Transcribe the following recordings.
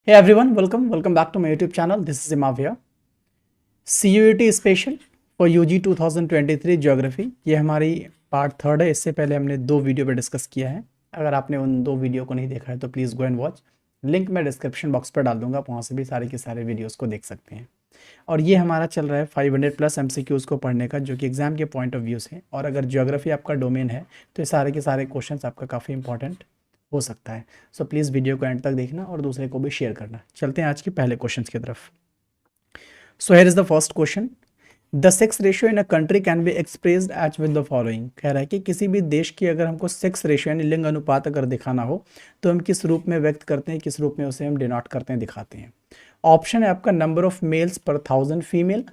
Hey everyone, welcome back to my YouTube channel. This is Imav here. CUET special for UG 2023 geography, ये हमारी part third है। इससे पहले हमने दो वीडियो पे डिस्कस किया है। अगर आपने उन दो वीडियो को नहीं देखा है तो please go and watch. Link मैं डिस्क्रिप्शन बॉक्स पर डाल दूंगा, आप वहाँ से भी सारे के सारे वीडियोस को देख सकते हैं। और ये हमारा चल रहा है 500+ MCQs को पढ़ने का, जो कि एग्जाम के पॉइंट ऑफ व्यू से। और अगर ज्योग्राफी आपका डोमेन है तो ये सारे के सारे क्वेश्चंस आपका काफ़ी इंपॉर्टेंट हो सकता है। सो प्लीज़ वीडियो को एंड तक देखना और दूसरे को भी शेयर करना। चलते हैं आज के पहले क्वेश्चन की तरफ। So here is the first question, the sex ratio in a country can be expressed as with the following. कह रहा है कि किसी भी देश की अगर हमको सेक्स रेशियो यानी लिंग अनुपात अगर दिखाना हो तो हम किस रूप में व्यक्त करते हैं, किस रूप में उसे हम डिनोट करते हैं, दिखाते हैं। ऑप्शन है आपका नंबर ऑफ मेल्स पर 1000 फीमेल,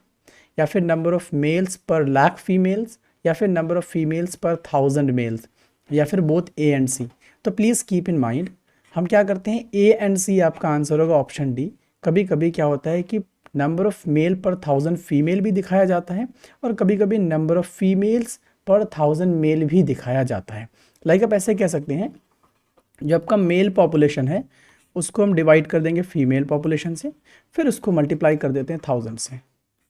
या फिर नंबर ऑफ मेल्स पर लाख फीमेल्स, या फिर नंबर ऑफ फीमेल्स पर 1000 मेल्स, या फिर बोथ ए एंड सी। तो प्लीज़ कीप इन माइंड हम क्या करते हैं, ए एंड सी आपका आंसर होगा ऑप्शन डी। कभी कभी क्या होता है कि नंबर ऑफ मेल पर 1000 फीमेल भी दिखाया जाता है और कभी कभी नंबर ऑफ फीमेल्स पर 1000 मेल भी दिखाया जाता है। लाइक आप ऐसे कह सकते हैं, जो आपका मेल पॉपुलेशन है उसको हम डिवाइड कर देंगे फीमेल पॉपुलेशन से, फिर उसको मल्टीप्लाई कर देते हैं 1000 से।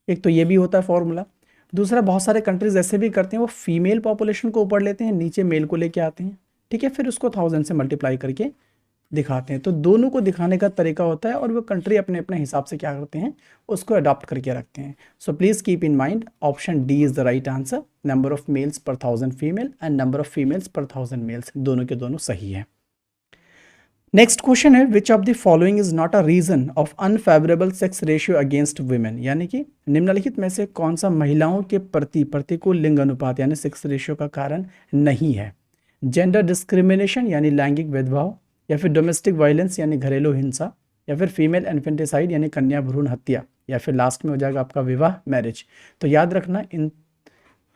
एक तो ये भी होता है फॉर्मूला। दूसरा, बहुत सारे कंट्रीज ऐसे भी करते हैं, वो फीमेल पॉपुलेशन को ऊपर लेते हैं, नीचे मेल को लेके आते हैं, ठीक है, फिर उसको 1000 से मल्टीप्लाई करके दिखाते हैं। तो दोनों को दिखाने का तरीका होता है और वो कंट्री अपने अपने हिसाब से क्या करते हैं, उसको अडॉप्ट करके रखते हैं। सो please keep in mind option D is the right answer. Number of males पर 1000 female and number of females पर 1000 मेल्स, दोनों के दोनों सही है। नेक्स्ट क्वेश्चन है, which of the following is not a reason of unfavourable sex ratio against women. यानी कि निम्नलिखित में से कौन सा महिलाओं के प्रति प्रतिकूल लिंग अनुपात यानी सेक्स रेशियो का कारण नहीं है। जेंडर डिस्क्रिमिनेशन यानी लैंगिक भेदभाव, या फिर डोमेस्टिक वायलेंस यानी घरेलू हिंसा, या फिर फीमेल इन्फेंटिसाइड यानी कन्या भ्रूण हत्या, या फिर लास्ट में हो जाएगा आपका विवाह मैरिज। तो याद रखना, इन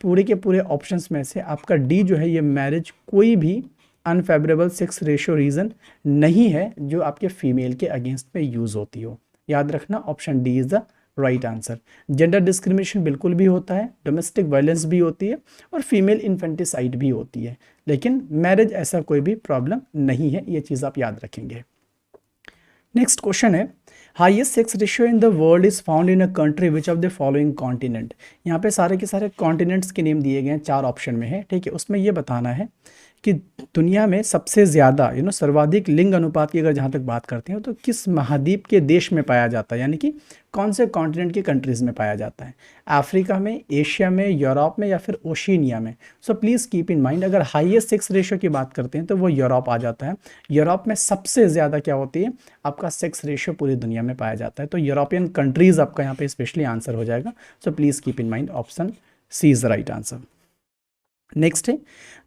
पूरे के पूरे ऑप्शंस में से आपका डी जो है ये मैरिज कोई भी अनफेवरेबल सेक्स रेशियो रीज़न नहीं है जो आपके फीमेल के अगेंस्ट में यूज़ होती हो। याद रखना option D is the right answer. Gender discrimination बिल्कुल भी होता है, डोमेस्टिक वायलेंस भी होती है और फीमेल इन्फेंटिसाइड भी होती है, लेकिन मैरिज ऐसा कोई भी प्रॉब्लम नहीं है, ये चीज़ आप याद रखेंगे। नेक्स्ट क्वेश्चन है, highest sex ratio in the world is found in a country which of the following continent. यहाँ पे सारे के सारे कॉन्टिनेंट्स के नेम दिए गए हैं, 4 ऑप्शन में है, ठीक है। उसमें ये बताना है कि दुनिया में सबसे ज़्यादा सर्वाधिक लिंग अनुपात की अगर जहाँ तक बात करते हैं तो किस महाद्वीप के देश में पाया जाता है, यानी कि कौन से कॉन्टिनेंट के कंट्रीज़ में पाया जाता है। अफ्रीका में, एशिया में, यूरोप में, या फिर ओशिनिया में। सो प्लीज़ कीप इन माइंड, अगर हाईएस्ट सेक्स रेशियो की बात करते हैं तो वो यूरोप आ जाता है। यूरोप में सबसे ज़्यादा क्या होती है, आपका सेक्स रेशियो पूरी दुनिया में पाया जाता है। तो यूरोपियन कंट्रीज़ आपका यहाँ पे स्पेशली आंसर हो जाएगा। So please keep in mind option C is the right answer. Next है,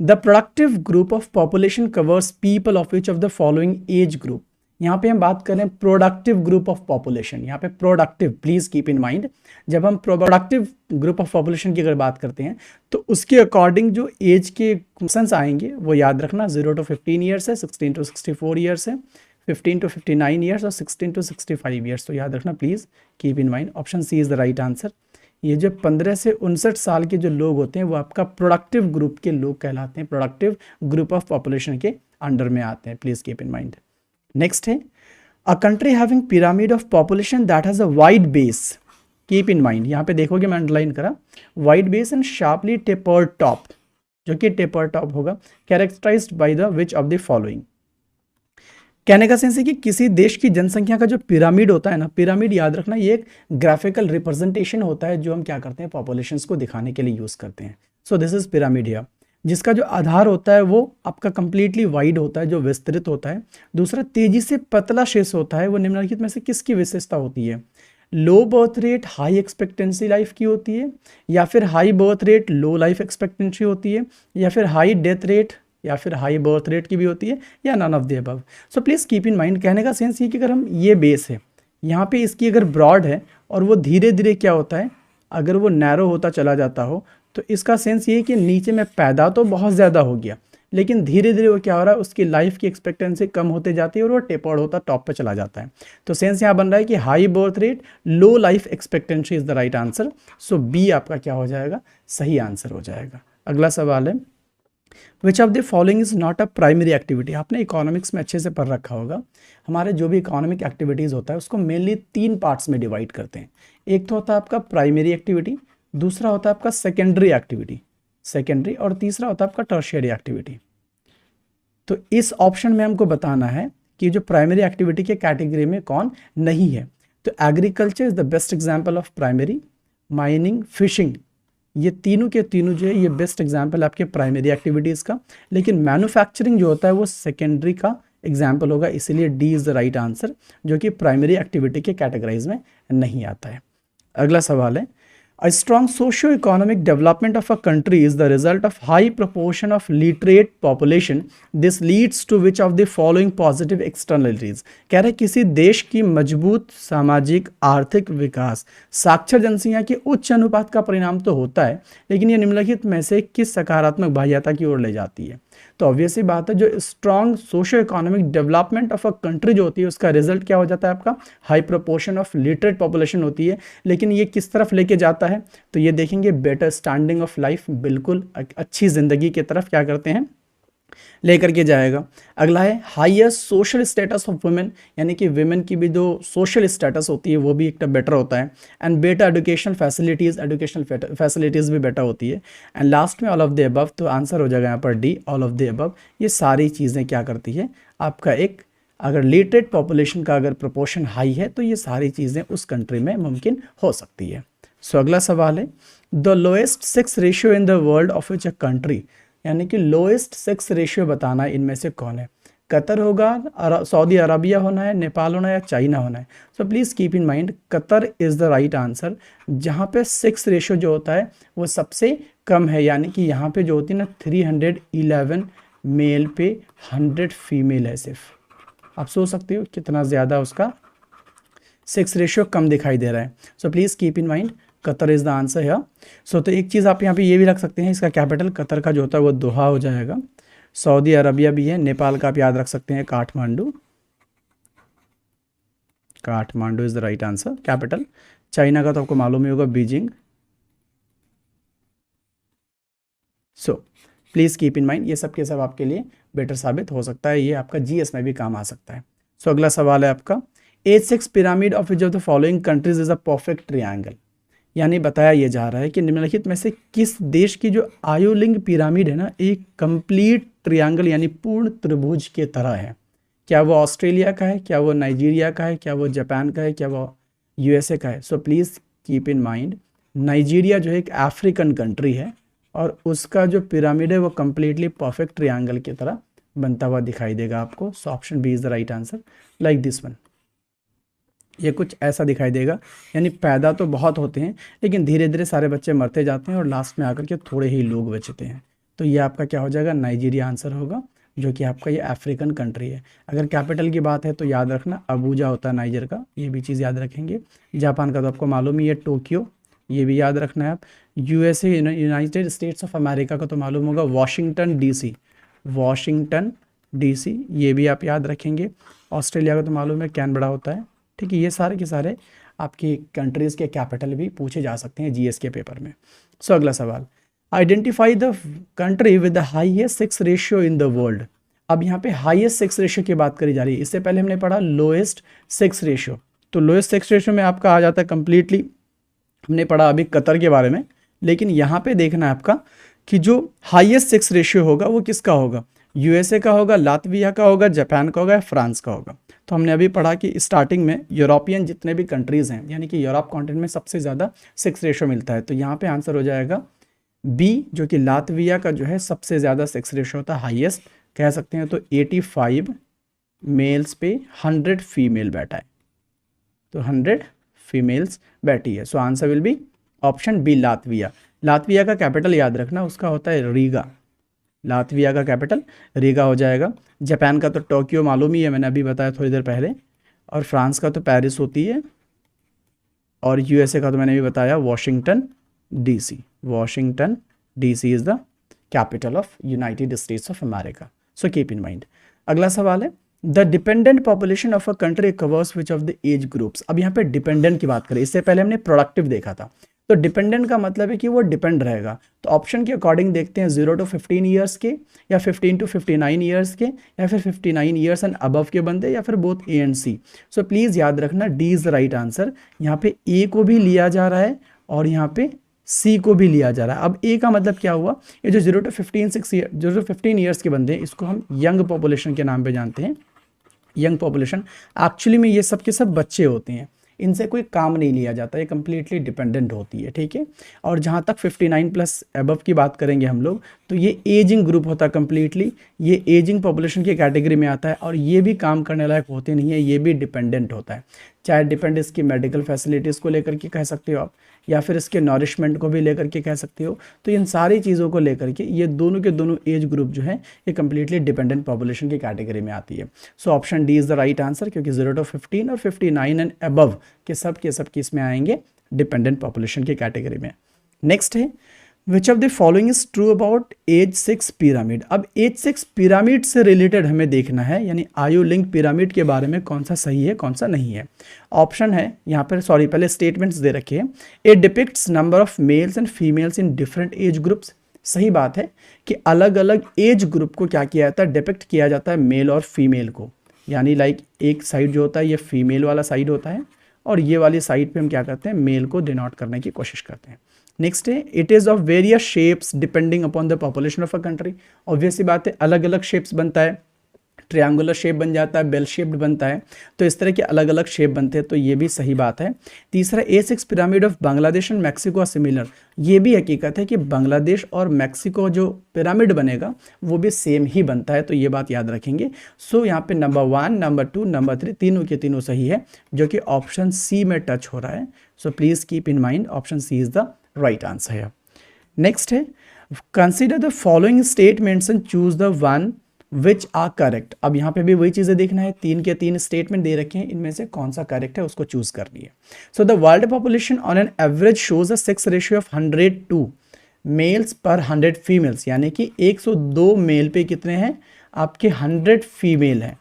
the productive group of population covers people of which of the following age group. यहाँ पे हम बात करें प्रोडक्टिव ग्रुप ऑफ पॉपुलेशन, यहाँ पे productive, please keep in mind, जब हम प्रोडक्टिव ग्रुप ऑफ पॉपुलेशन की अगर बात करते हैं तो उसके अकॉर्डिंग जो एज के क्वेश्चंस आएंगे वो याद रखना, 0 to 15 ईयर्स है, 16 to 64 ईयर्स है, 15 to 59 ईयर्स और 16 to 65 ईयर्स। तो याद रखना, please keep in mind option C is the right answer. ये जो 15 से 59 साल के जो लोग होते हैं वो आपका प्रोडक्टिव ग्रुप के लोग कहलाते हैं, प्रोडक्टिव ग्रुप ऑफ पॉपुलेशन के अंडर में आते हैं, please keep in mind. Next है, a country having pyramid of population that has a wide base. Keep in mind, यहाँ पे देखोगे मैं अंडरलाइन करा, wide base and sharply tapered top, जो कि टेपर्ड टॉप होगा, characterised by the which of the following. कहने का सेंस है कि किसी देश की जनसंख्या का जो पिरामिड होता है ना, पिरामिड याद रखना ये एक ग्राफिकल रिप्रेजेंटेशन होता है जो हम क्या करते हैं, पॉपुलेशंस को दिखाने के लिए यूज़ करते हैं। So this is pyramid here, जिसका जो आधार होता है वो आपका कंप्लीटली वाइड होता है, जो विस्तृत होता है। दूसरा, तेजी से पतला शेष होता है, वो निम्नलिखित में से किसकी विशेषता होती है, लो birth rate high expectancy life की होती है, या फिर high birth rate low life expectancy होती है, या फिर हाई डेथ रेट या फिर हाई बर्थ रेट की भी होती है, या none of the above. So please keep in mind, कहने का सेंस ये कि अगर हम ये बेस है यहाँ पे इसकी अगर ब्रॉड है और वो धीरे धीरे क्या होता है, अगर वो नैरो होता चला जाता हो तो इसका सेंस ये है कि नीचे में पैदा तो बहुत ज़्यादा हो गया, लेकिन धीरे धीरे वो क्या हो रहा है, उसकी लाइफ की एक्सपेक्टेंसी कम होते जाती है और वो टेपर्ड होता टॉप पे चला जाता है। तो सेंस यहाँ बन रहा है कि high birth rate low life expectancy is the right answer. So B आपका क्या हो जाएगा, सही आंसर हो जाएगा। अगला सवाल है, which of the following is not a primary activity. आपने इकोनॉमिक्स में अच्छे से पढ़ रखा होगा, हमारे जो भी इकोनॉमिक एक्टिविटीज़ होता है उसको मेनली 3 पार्ट्स में डिवाइड करते हैं। एक तो होता है आपका प्राइमरी एक्टिविटी, दूसरा होता है आपका सेकेंडरी एक्टिविटी, सेकेंडरी, और तीसरा होता है आपका टर्शियरी एक्टिविटी। तो इस ऑप्शन में हमको बताना है कि जो प्राइमरी एक्टिविटी के कैटेगरी में कौन नहीं है। तो agriculture is the best example of primary, mining, fishing, ये तीनों के तीनों जो है ये बेस्ट एग्जाम्पल आपके प्राइमरी एक्टिविटीज़ का। लेकिन मैन्युफैक्चरिंग जो होता है वो सेकेंडरी का एग्जाम्पल होगा, इसीलिए D is the right answer, जो कि प्राइमरी एक्टिविटी के कैटेगराइज में नहीं आता है। अगला सवाल है, A strong socio-economic development of a country is the result of high proportion of literate population. This leads to which of the following positive externalities? कह रहे किसी देश की मजबूत सामाजिक आर्थिक विकास साक्षर जनसंख्या के उच्च अनुपात का परिणाम तो होता है, लेकिन ये निम्नलिखित में से किस सकारात्मक बाह्यता की ओर ले जाती है? तो ऑब्वियसली बात है, जो strong socio economic development of a country जो होती है उसका रिजल्ट क्या हो जाता है आपका? High proportion of literate population होती है। लेकिन ये किस तरफ लेके जाता है? तो ये देखेंगे बेटर स्टैंडिंग ऑफ लाइफ, बिल्कुल अच्छी ज़िंदगी की तरफ क्या करते हैं? लेकर के जाएगा। अगला है highest social status of women, यानी कि वुमेन की भी जो सोशल स्टेटस होती है वो भी एक बेटर होता है। And better educational facilities, educational facilities भी बेटर होती है। एंड लास्ट में ऑल ऑफ द अबव, तो आंसर हो जाएगा यहाँ पर D, all of the above. ये सारी चीज़ें क्या करती है आपका? एक अगर लिटरेट पॉपुलेशन का अगर प्रोपोर्शन हाई है तो ये सारी चीज़ें उस कंट्री में मुमकिन हो सकती है। सो अगला सवाल है, the lowest sex ratio in the world of which a country, यानी कि लोएस्ट सेक्स रेशियो बताना है इनमें से कौन है? कतर होगा, सऊदी अरबिया होना है, नेपाल होना है, या चाइना होना है? So please keep in mind Qatar is the right answer, जहाँ पे सेक्स रेशियो जो होता है वो सबसे कम है, यानी कि यहाँ पे जो होती है ना 311 मेल पे 100 फीमेल है सिर्फ। आप सोच सकते हो कितना ज़्यादा उसका सेक्स रेशियो कम दिखाई दे रहा है। So please keep in mind Qatar is the answer है। सो तो एक चीज़ आप यहाँ पे ये भी रख सकते हैं, इसका कैपिटल कतर का जो होता है वो दोहा हो जाएगा। सऊदी अरबिया भी है, नेपाल का आप याद रख सकते हैं Kathmandu, Kathmandu is the right answer capital. China का तो आपको मालूम ही होगा Beijing. So please keep in mind ये सब के सब आपके लिए बेटर साबित हो सकता है, ये आपका जीएस में भी काम आ सकता है। सो अगला सवाल है आपका, H6 pyramid of which of the following countries is a perfect triangle, यानी बताया ये जा रहा है कि निम्नलिखित में से किस देश की जो आयुलिंग पिरामिड है ना एक कंप्लीट ट्रायंगल यानी पूर्ण त्रिभुज के तरह है? क्या वो ऑस्ट्रेलिया का है, क्या वो नाइजीरिया का है, क्या वो जापान का है, क्या वो यूएसए का है? So please keep in mind Nigeria जो है एक अफ्रीकन कंट्री है और उसका जो पिरामिड है वो कम्प्लीटली परफेक्ट ट्रायंगल की तरह बनता हुआ दिखाई देगा आपको। So option B is the right answer, like this one. ये कुछ ऐसा दिखाई देगा, यानी पैदा तो बहुत होते हैं लेकिन धीरे धीरे सारे बच्चे मरते जाते हैं और लास्ट में आकर के थोड़े ही लोग बचते हैं। तो ये आपका क्या हो जाएगा? नाइजीरिया आंसर होगा, जो कि आपका ये अफ्रीकन कंट्री है। अगर कैपिटल की बात है तो याद रखना अबूजा होता है नाइजर का, ये भी चीज़ याद रखेंगे। जापान का तो आपको मालूम ही है टोक्यो, ये भी याद रखना है आप। USA United states of America का तो मालूम होगा वाशिंगटन डीसी, वाशिंगटन डीसी ये भी आप याद रखेंगे। ऑस्ट्रेलिया का तो मालूम है कैनबरा होता है। ठीक है, ये सारे के सारे आपकी कंट्रीज़ के कैपिटल भी पूछे जा सकते हैं जीएस के पेपर में। सो अगला सवाल, identify the country with the highest sex ratio in the world. अब यहाँ पे हाईएस्ट सेक्स रेशियो की बात करी जा रही है, इससे पहले हमने पढ़ा लोएस्ट सेक्स रेशियो। तो लोएस्ट सेक्स रेशियो में आपका आ जाता है कंप्लीटली, हमने पढ़ा अभी कतर के बारे में, लेकिन यहाँ पे देखना है आपका कि जो हाईएस्ट सेक्स रेशियो होगा वो किसका होगा? यूएसए का होगा, लातविया का होगा, जापान का होगा, फ्रांस का होगा। तो हमने अभी पढ़ा कि स्टार्टिंग में यूरोपियन जितने भी कंट्रीज़ हैं, यानी कि यूरोप कॉन्टिनेंट में सबसे ज़्यादा सेक्स रेशियो मिलता है, तो यहाँ पे आंसर हो जाएगा बी, जो कि लातविया का जो है सबसे ज़्यादा सेक्स रेशियो होता है, हाईएस्ट कह सकते हैं। तो 85 मेल्स पे 100 फीमेल बैठा है, तो 100 फीमेल्स बैठी है। So answer will be option B Latvia. Latvia का कैपिटल याद रखना, उसका होता है रीगा, लातविया का कैपिटल रीगा हो जाएगा। जापान का तो टोक्यो मालूम ही है, मैंने अभी बताया थोड़ी देर पहले, और फ्रांस का तो पेरिस होती है, और यूएसए का तो मैंने भी बताया Washington DC, Washington DC is the capital of United states of America. So keep in mind. अगला सवाल है, the dependent population of a country covers which of the age groups. अब यहाँ पे डिपेंडेंट की बात करें, इससे पहले हमने प्रोडक्टिव देखा था, तो डिपेंडेंट का मतलब है कि वो डिपेंड रहेगा। तो ऑप्शन के अकॉर्डिंग देखते हैं 0 to 15 ईयर्स के, या 15 to 59 ईयर्स के, या फिर 59 ईयर्स एंड अबव के बंदे, या फिर both A and C. So please याद रखना D is the right answer. यहाँ पे ए को भी लिया जा रहा है और यहाँ पे सी को भी लिया जा रहा है। अब ए का मतलब क्या हुआ, ये जो 0 to 15 ईयर्स के बंदे हैं इसको हम यंग पॉपुलेशन के नाम पे जानते हैं। यंग पॉपुलेशन एक्चुअली में ये सब के सब बच्चे होते हैं, इनसे कोई काम नहीं लिया जाता, ये कम्प्लीटली डिपेंडेंट होती है, ठीक है। और जहाँ तक 59 प्लस अबव की बात करेंगे हम लोग, तो ये एजिंग ग्रुप होता है कम्प्लीटली, ये एजिंग पॉपुलेशन की कैटेगरी में आता है। और ये भी काम करने लायक होते नहीं है, ये भी डिपेंडेंट होता है। चाहे डिपेंड इसकी मेडिकल फैसिलिटीज़ को लेकर के कह सकते हो आप, या फिर इसके नॉरिशमेंट को भी लेकर के कह सकते हो। तो इन सारी चीज़ों को लेकर के ये दोनों के दोनों एज ग्रुप जो है ये कम्प्लीटली डिपेंडेंट पॉपुलेशन की कैटेगरी में आती है। So option D is the right answer, क्योंकि 0 to 15 और 59 एंड अबव के सब इसमें आएंगे डिपेंडेंट पॉपुलेशन की कैटेगरी में। नेक्स्ट है which of the following is true about age 6 pyramid. अब एज 6 पिरामिड से रिलेटेड हमें देखना है, यानी आयु लिंक पिरामिड के बारे में कौन सा सही है कौन सा नहीं है। ऑप्शन है यहाँ पर, पहले स्टेटमेंट्स दे रखे हैं। It depicts number of males and females in different age groups. सही बात है कि अलग अलग एज ग्रुप को क्या किया जाता है, डिपिक्ट किया जाता है मेल और फीमेल को। यानी लाइक एक साइड जो होता है ये फीमेल वाला साइड होता है, और ये वाली साइड पे हम क्या करते हैं, मेल को डिनोट करने की कोशिश करते हैं। नेक्स्ट है it is of various shapes depending upon the population of a country. Obviously बात है अलग अलग शेप्स बनता है, ट्रायंगुलर शेप बन जाता है, बेल शेप्ड बनता है, तो इस तरह के अलग अलग शेप बनते हैं, तो ये भी सही बात है। तीसरा A6 pyramid of Bangladesh and Mexico are similar. ये भी हकीकत है कि बांग्लादेश और मैक्सिको जो पिरामिड बनेगा वो भी सेम ही बनता है, तो ये बात याद रखेंगे। सो यहाँ पे नंबर 1, नंबर 2, नंबर 3 तीनों के तीनों सही है, जो कि ऑप्शन सी में टच हो रहा है। So please keep in mind option C is the right answer है। नेक्स्ट है consider the following statements and choose the one which are correct. अब यहाँ पे भी वही चीज़ें देखना है, 3 के 3 स्टेटमेंट दे रखे हैं, इनमें से कौन सा करेक्ट है उसको चूज करनी है। So the world population on an average shows a sex ratio of 102 males per 100 females, यानी कि 102 मेल पे कितने हैं आपके 100 फीमेल हैं।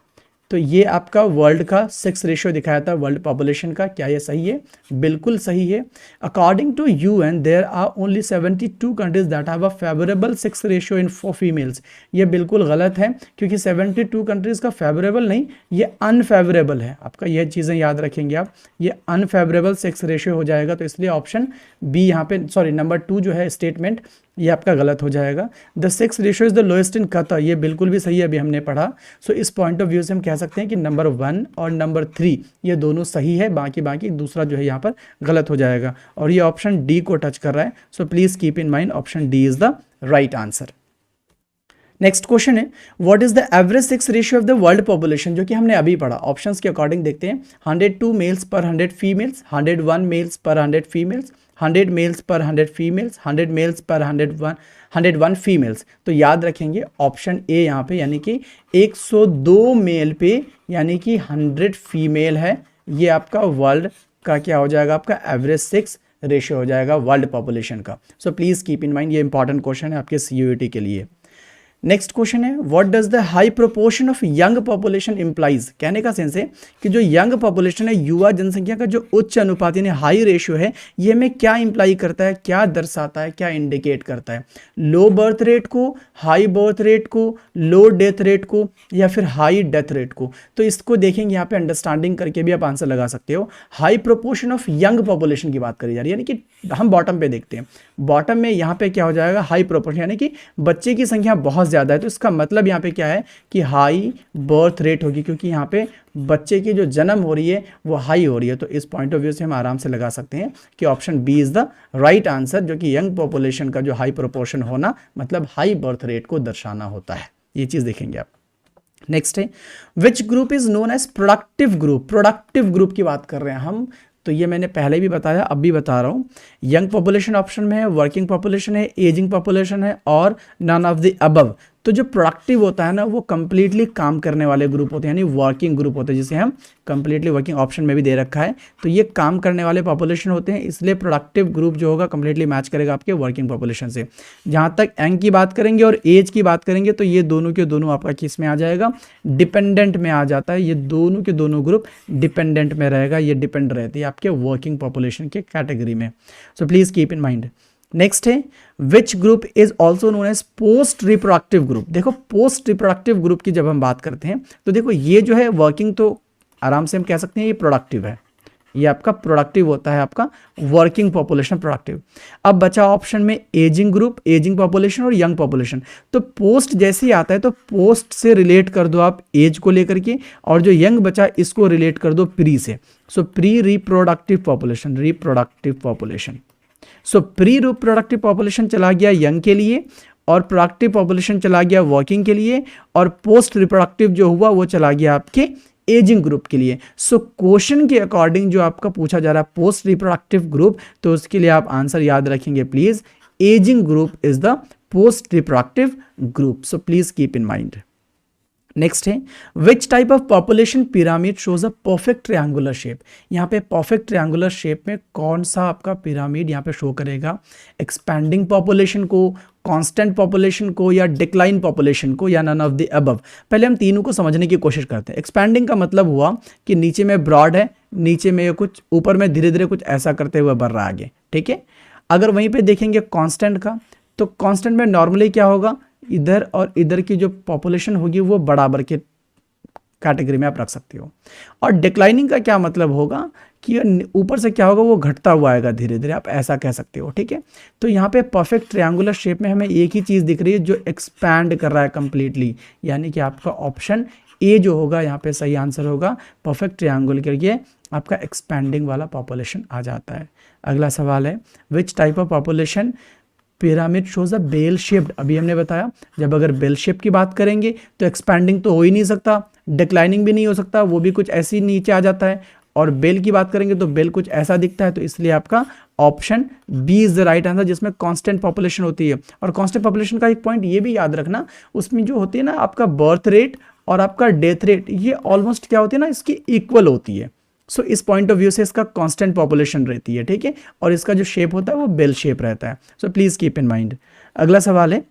तो ये आपका वर्ल्ड का सेक्स रेशियो दिखाया था वर्ल्ड पॉपुलेशन का। क्या ये सही है? बिल्कुल सही है। According to UN there are only 72 countries that have a favourable sex ratio in for females. ये बिल्कुल गलत है, क्योंकि 72 कंट्रीज़ का फेवरेबल नहीं, ये अनफेवरेबल है आपका। ये चीज़ें याद रखेंगे आप, ये अनफेवरेबल सेक्स रेशियो हो जाएगा, तो इसलिए ऑप्शन बी यहाँ पे नंबर 2 जो है स्टेटमेंट ये आपका गलत हो जाएगा। The sex ratio is the lowest in Qatar, ये बिल्कुल भी सही है, अभी हमने पढ़ा। सो इस पॉइंट ऑफ व्यू से हम कह सकते हैं कि नंबर 1 और नंबर 3 ये दोनों सही है, बाकी दूसरा जो है यहाँ पर गलत हो जाएगा, और ये ऑप्शन डी को टच कर रहा है। So please keep in mind option D is the right answer. Next question है what is the average sex ratio of the world population, जो कि हमने अभी पढ़ा। ऑप्शंस के अकॉर्डिंग देखते हैं 102 males per 100 females, 101 mails per 100 females, 100 mails per 100 females, 100 mails पर 101 फीमेल्स। तो याद रखेंगे ऑप्शन ए यहाँ पे, यानी कि 102 मेल पे यानी कि 100 फीमेल है, ये आपका वर्ल्ड का क्या हो जाएगा, आपका एवरेज सेक्स रेशियो हो जाएगा वर्ल्ड पॉपुलेशन का। सो प्लीज़ कीप इन माइंड, ये इंपॉर्टेंट क्वेश्चन है आपके CUET के लिए। नेक्स्ट क्वेश्चन है what does the high proportion of young population implies. कहने का सेंस है कि जो यंग पॉपुलेशन है, युवा जनसंख्या का जो उच्च अनुपात यानी हाई रेशियो है, ये हमें क्या इंप्लाई करता है, क्या दर्शाता है, क्या इंडिकेट करता है। लो बर्थ रेट को, हाई बर्थ रेट को, लो डेथ रेट को, या फिर हाई डेथ रेट को। तो इसको देखेंगे यहाँ पे, अंडरस्टैंडिंग करके भी आप आंसर लगा सकते हो। High proportion of young population की बात करी जा रही है, यानी कि हम बॉटम पे देखते हैं, बॉटम में यहाँ पे क्या हो जाएगा, हाई प्रोपोर्शन, यानी कि बच्चे की संख्या बहुत ज़्यादा है। तो इसका मतलब यहाँ पे क्या है कि हाई बर्थ रेट होगी, क्योंकि यहाँ पे बच्चे की जो जन्म हो रही है वो हाई हो रही है। तो इस पॉइंट ऑफ व्यू से हम आराम से लगा सकते हैं कि option B is the right answer, जो कि यंग पॉपुलेशन का जो हाई प्रोपोर्शन होना मतलब हाई बर्थ रेट को दर्शाना होता है। ये चीज़ देखेंगे आप। नेक्स्ट है which group is known as productive group. Productive group की बात कर रहे हैं हम, तो ये मैंने पहले भी बताया, अब भी बता रहा हूँ। यंग पॉपुलेशन ऑप्शन में है, वर्किंग पॉपुलेशन है, एजिंग पॉपुलेशन है, और नन ऑफ द अबव। तो तो जो प्रोडक्टिव होता है ना वो कंप्लीटली काम करने वाले ग्रुप होते हैं, यानी वर्किंग ग्रुप होते हैं, जिसे हम कंप्लीटली वर्किंग ऑप्शन में भी दे रखा है। तो ये काम करने वाले पॉपुलेशन होते हैं, इसलिए प्रोडक्टिव ग्रुप जो होगा कंप्लीटली मैच करेगा आपके वर्किंग पॉपुलेशन से। जहाँ तक एंग की बात करेंगे और एज की बात करेंगे तो ये दोनों के दोनों आपका किस में आ जाएगा, डिपेंडेंट में आ जाता है। ये दोनों के दोनों ग्रुप डिपेंडेंट में रहेगा, ये डिपेंड रहती है आपके वर्किंग पॉपुलेशन के कैटेगरी में। So please keep in mind. Next है which group is also known as post reproductive group. देखो पोस्ट रिप्रोडक्टिव ग्रुप की जब हम बात करते हैं तो देखो ये जो है वर्किंग तो आराम से हम कह सकते हैं ये प्रोडक्टिव है, ये आपका प्रोडक्टिव होता है, आपका वर्किंग पॉपुलेशन प्रोडक्टिव। अब बचा ऑप्शन में एजिंग ग्रुप, एजिंग पॉपुलेशन और यंग पॉपुलेशन। तो पोस्ट जैसे ही आता है तो पोस्ट से रिलेट कर दो आप एज को लेकर के, और जो यंग बचा इसको रिलेट कर दो प्री से। सो pre reproductive population, reproductive population. सो प्री रिप्रोडक्टिव पॉपुलेशन चला गया यंग के लिए, और प्रोडक्टिव पॉपुलेशन चला गया वर्किंग के लिए, और पोस्ट रिप्रोडक्टिव जो हुआ वो चला गया आपके एजिंग ग्रुप के लिए। सो क्वेश्चन के अकॉर्डिंग जो आपका पूछा जा रहा है पोस्ट रिप्रोडक्टिव ग्रुप, तो उसके लिए आप आंसर याद रखेंगे please, ageing group is the post reproductive group. So please keep in mind. Next है which type of population pyramid shows a perfect triangular shape. यहाँ पे परफेक्ट ट्रायंगुलर शेप में कौन सा आपका पिरामिड यहाँ पे शो करेगा, एक्सपैंडिंग पॉपुलेशन को, कांस्टेंट पॉपुलेशन को, या डिक्लाइन पॉपुलेशन को, या नन ऑफ द अबव। पहले हम तीनों को समझने की कोशिश करते हैं। एक्सपैंडिंग का मतलब हुआ कि नीचे में ब्रॉड है, नीचे में कुछ, ऊपर में धीरे धीरे कुछ ऐसा करते हुए बढ़ रहा है आगे, ठीक है। अगर वहीं पे देखेंगे कांस्टेंट का, तो कांस्टेंट में नॉर्मली क्या होगा, इधर और इधर की जो पॉपुलेशन होगी वो बराबर के कैटेगरी में आप रख सकते हो। और डिक्लाइनिंग का क्या मतलब होगा कि ऊपर से क्या होगा वो घटता हुआ आएगा धीरे धीरे, आप ऐसा कह सकते हो, ठीक है। तो यहाँ पे परफेक्ट ट्रायंगुलर शेप में हमें एक ही चीज़ दिख रही है जो एक्सपैंड कर रहा है कंप्लीटली, यानी कि आपका ऑप्शन ए जो होगा यहाँ पे सही आंसर होगा। परफेक्ट ट्रायंगल के लिए आपका एक्सपैंडिंग वाला पॉपुलेशन आ जाता है। अगला सवाल है which type of population pyramid shows a bell shaped. अभी हमने बताया जब अगर बेल शेप की बात करेंगे तो एक्सपैंडिंग तो हो ही नहीं सकता, डिक्लाइनिंग भी नहीं हो सकता, वो भी कुछ ऐसे ही नीचे आ जाता है। और बेल की बात करेंगे तो बेल कुछ ऐसा दिखता है, तो इसलिए आपका option B is the right answer, जिसमें कांस्टेंट पॉपुलेशन होती है। और कांस्टेंट पॉपुलेशन का एक पॉइंट ये भी याद रखना, उसमें जो होती है ना आपका बर्थ रेट और आपका डेथ रेट, ये ऑलमोस्ट क्या होती है ना इसकी इक्वल होती है। सो इस पॉइंट ऑफ व्यू से इसका कांस्टेंट पॉपुलेशन रहती है, ठीक है। और इसका जो शेप होता है वो बेल शेप रहता है। So please keep in mind. अगला सवाल है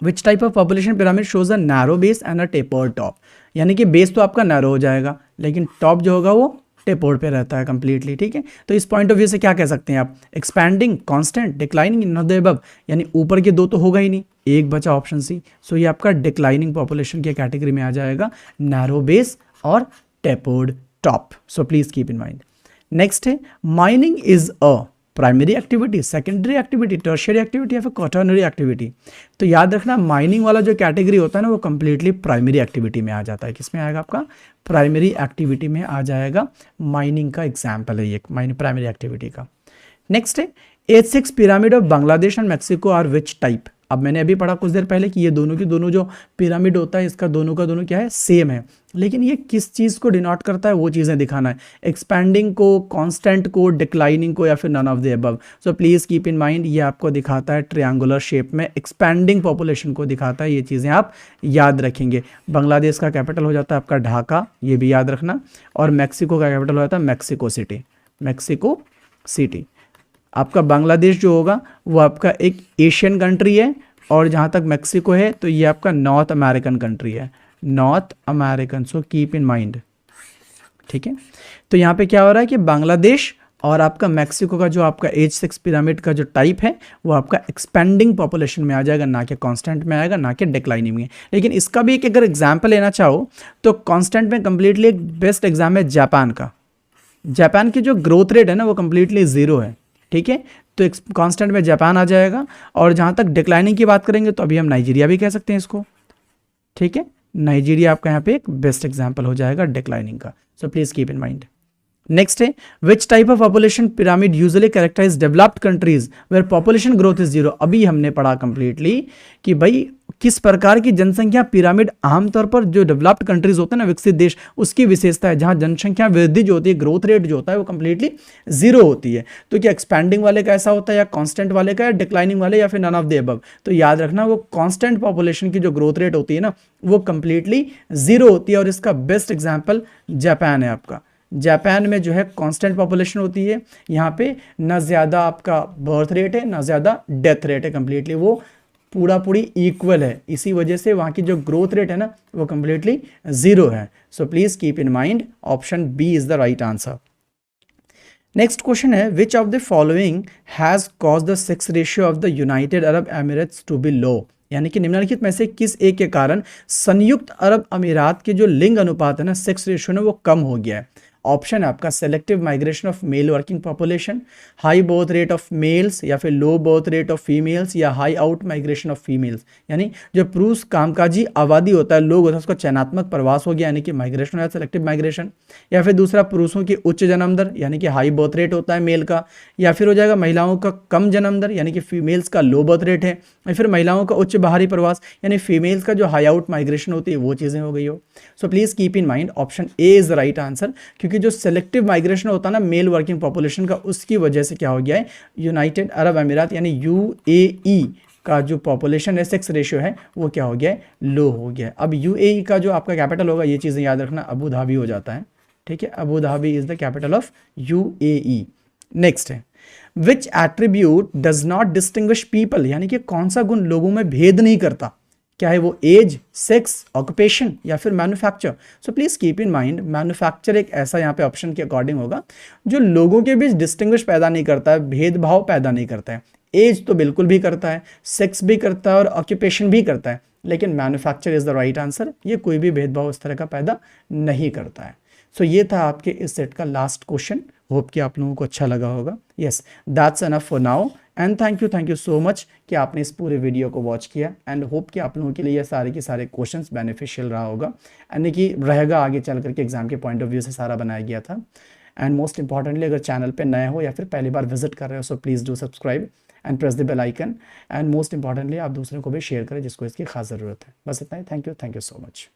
which type of population pyramid shows a narrow base and a tapered top. यानी कि बेस तो आपका नैरो हो जाएगा, लेकिन टॉप जो होगा वो टेपर्ड पे रहता है कंप्लीटली, ठीक है। तो इस पॉइंट ऑफ व्यू से क्या कह सकते हैं आप, expanding, constant, declining, not the above. यानी ऊपर के दो तो होगा ही नहीं, एक बचा ऑप्शन सी। सो ये आपका डिक्लाइनिंग पॉपुलेशन के कैटेगरी में आ जाएगा, नैरो बेस और tapered top. So please keep in mind. Next है mining is a primary activity, secondary activity, tertiary activity या फिर क्वाटर्नरी एक्टिविटी। तो याद रखना माइनिंग वाला जो कैटेगरी होता है ना वो कंप्लीटली प्राइमरी एक्टिविटी में आ जाता है। किसमें आएगा आपका, प्राइमरी एक्टिविटी में आ जाएगा। माइनिंग का एग्जाम्पल है ये प्राइमरी एक्टिविटी का। नेक्स्ट है H6 pyramid of Bangladesh and Mexico are which type. अब मैंने अभी पढ़ा कुछ देर पहले कि ये दोनों की दोनों जो पिरामिड होता है इसका दोनों का दोनों क्या है, सेम है, लेकिन ये किस चीज़ को डिनोट करता है वो चीज़ें दिखाना है, एक्सपैंडिंग को, कांस्टेंट को, डिक्लाइनिंग को, या फिर none of the above. So please keep in mind ये आपको दिखाता है ट्रायंगुलर शेप में एक्सपैंडिंग पॉपुलेशन को दिखाता है। ये चीज़ें आप याद रखेंगे। बांग्लादेश का कैपिटल हो जाता है आपका ढाका, ये भी याद रखना। और मैक्सिको का कैपिटल हो जाता है मैक्सिको सिटी, मैक्सिको सिटी। आपका बांग्लादेश जो होगा वो आपका एक एशियन कंट्री है, और जहाँ तक मैक्सिको है तो ये आपका नॉर्थ अमेरिकन कंट्री है, north American. So keep in mind, ठीक है। तो यहाँ पे क्या हो रहा है कि बांग्लादेश और आपका मैक्सिको का जो आपका H6 पिरामिड का जो टाइप है वो आपका एक्सपेंडिंग पॉपुलेशन में आ जाएगा, ना कि कांस्टेंट में आएगा, ना कि डिक्लाइनिंग में। लेकिन इसका भी एक अगर एग्जाम्पल लेना चाहो तो कांस्टेंट में कंप्लीटली एक बेस्ट एग्जाम है जापान का। जापान की जो ग्रोथ रेट है ना वो कंप्लीटली जीरो है, ठीक है। तो कांस्टेंट में जापान आ जाएगा। और जहाँ तक डिक्लाइनिंग की बात करेंगे तो अभी हम नाइजीरिया भी कह सकते हैं इसको, ठीक है। नाइजीरिया आपका यहाँ पे एक बेस्ट एग्जाम्पल हो जाएगा डिक्लाइनिंग का। So please keep in mind. Next है which type of population pyramid usually characterise developed countries where population growth is zero. अभी हमने पढ़ा कंप्लीटली कि भाई किस प्रकार की जनसंख्या पिरामिड आमतौर पर जो डेवलप्ड कंट्रीज होते हैं ना, विकसित देश, उसकी विशेषता है, जहां जनसंख्या वृद्धि जो होती है, ग्रोथ रेट जो होता है वो कंप्लीटली जीरो होती है। तो क्या एक्सपैंडिंग वाले का ऐसा होता है या कांस्टेंट वाले का या डिक्लाइनिंग वाले या फिर नन ऑफ द अबव। तो याद रखना वो कांस्टेंट पॉपुलेशन की जो ग्रोथ रेट होती है ना वो कंप्लीटली जीरो होती है। और इसका बेस्ट एग्जाम्पल जापान है आपका। जापान में जो है कांस्टेंट पॉपुलेशन होती है, यहाँ पे ना ज़्यादा आपका बर्थ रेट है ना ज़्यादा डेथ रेट है, कंप्लीटली वो पूरी इक्वल है। इसी वजह से वहाँ की जो ग्रोथ रेट है ना वो कंप्लीटली जीरो है। So please keep in mind option B is the right answer. Next question है which of the following has cause the sex ratio of the United Arab Emirates to be low. यानी कि निम्नलिखित में से किस एक के कारण संयुक्त अरब अमीरात के जो लिंग अनुपात है ना, सेक्स रेशियो ना, वो कम हो गया है। ऑप्शन है आपका selective migration of male working population, high birth rate of males, या फिर low birth rate of females, या high out migration of females. यानी जो पुरुष कामकाजी आबादी होता है, लोग होता है, उसका चयनात्मक प्रवास हो गया यानी कि माइग्रेशन या सेलेक्टिव माइग्रेशन। या फिर दूसरा पुरुषों की उच्च जन्म दर यानी कि हाई बर्थ रेट होता है मेल का, या फिर हो जाएगा महिलाओं का कम जन्म दर यानी कि फीमेल्स का लो बर्थ रेट है, या फिर महिलाओं का उच्च बाहरी प्रवास यानी फीमेल्स का जो हाई आउट माइग्रेशन होती है वो चीज़ें हो गई हो। So please keep in mind option A is the right answer, क्योंकि जो सेलेक्टिव माइग्रेशन होता है ना मेल वर्किंग पॉपुलेशन का, उसकी वजह से क्या हो गया है, यूनाइटेड अरब अमीरात यानी यूएई का जो पॉपुलेशन है, सेक्स रेशियो है, वो क्या हो गया है, लो हो गया है। अब यूएई का जो आपका कैपिटल होगा, ये चीज़ें याद रखना, अबू धाबी हो जाता है, ठीक है, Abu Dhabi is the capital of UAE. Next है which attribute does not distinguish people, यानी कि कौन सा गुण लोगों में भेद नहीं करता, क्या है वो, एज, सेक्स, ऑक्यूपेशन या फिर manufacture. So please keep in mind manufacture एक ऐसा यहाँ पे ऑप्शन के अकॉर्डिंग होगा जो लोगों के बीच डिस्टिंग्विश पैदा नहीं करता है, भेदभाव पैदा नहीं करता है। एज तो बिल्कुल भी करता है, सेक्स भी करता है और ऑक्यूपेशन भी करता है, लेकिन manufacture is the right answer, ये कोई भी भेदभाव इस तरह का पैदा नहीं करता है। सो ये था आपके इस सेट का लास्ट क्वेश्चन। होप कि आप लोगों को अच्छा लगा होगा। Yes, that's enough for now and thank you so much कि आपने इस पूरे वीडियो को वॉच किया एंड होप कि आप लोगों के लिए ये सारे के सारे क्वेश्चंस बेनिफिशियल रहा होगा, यानी कि रहेगा आगे चल करके एग्जाम के पॉइंट ऑफ व्यू से सारा बनाया गया था। एंड मोस्ट इंपॉर्टेंटली अगर चैनल पे नए हो या फिर पहली बार विजिट कर रहे हो, so please do subscribe and press the bell icon. And most importantly आप दूसरों को भी शेयर करें जिसको इसकी खास ज़रूरत है। बस इतना ही। Thank you so much.